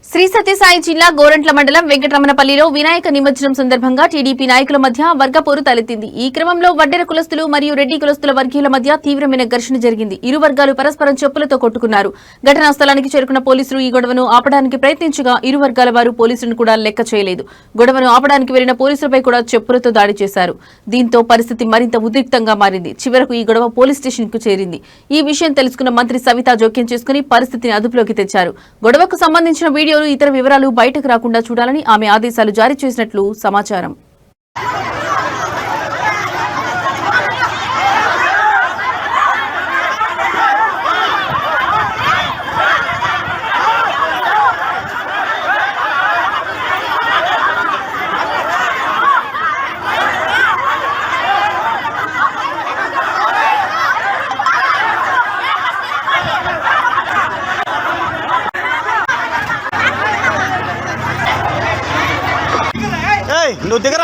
శ్రీ సత్యసాయి జిల్లా గోరంట్ల మండలం వెంకటరమణపల్లిలో వినాయక నిమజ్జనం సందర్భంగా టీడీపీ నాయకుల మధ్య వర్గపోరు తలెత్తింది. ఈ క్రమంలో వడ్డెర కులస్తులు మరియు రెడ్డి కులస్తుల వర్గీయుల మధ్య తీవ్రమైన ఘర్షణ జరిగింది. ఇరు వర్గాలు పరస్పరం చెప్పులతో కొట్టుకున్నారు. ఘటనా స్థలానికి చేరుకున్న పోలీసులు ఈ గొడవను ఆపడానికి ప్రయత్నించగా ఇరు వర్గాల వారు పోలీసులను కూడా లెక్క చేయలేదు. గొడవను ఆపడానికి వెళ్లిన పోలీసులపై కూడా చెప్పులతో దాడి చేశారు. దీంతో పరిస్థితి మరింత ఉద్రిక్తంగా మారింది. చివరకు ఈ గొడవ పోలీస్ స్టేషన్ కు చేరింది. ఈ విషయం తెలుసుకున్న మంత్రి సవిత జోక్యం చేసుకుని పరిస్థితిని అదుపులోకి తెచ్చారు. గొడవకు సంబంధించిన వీడియోలు ఇతర వివరాలు బయటకు రాకుండా చూడాలని ఆమె ఆదేశాలు జారీ చేసినట్లు సమాచారం. నువ్వు దగ్గర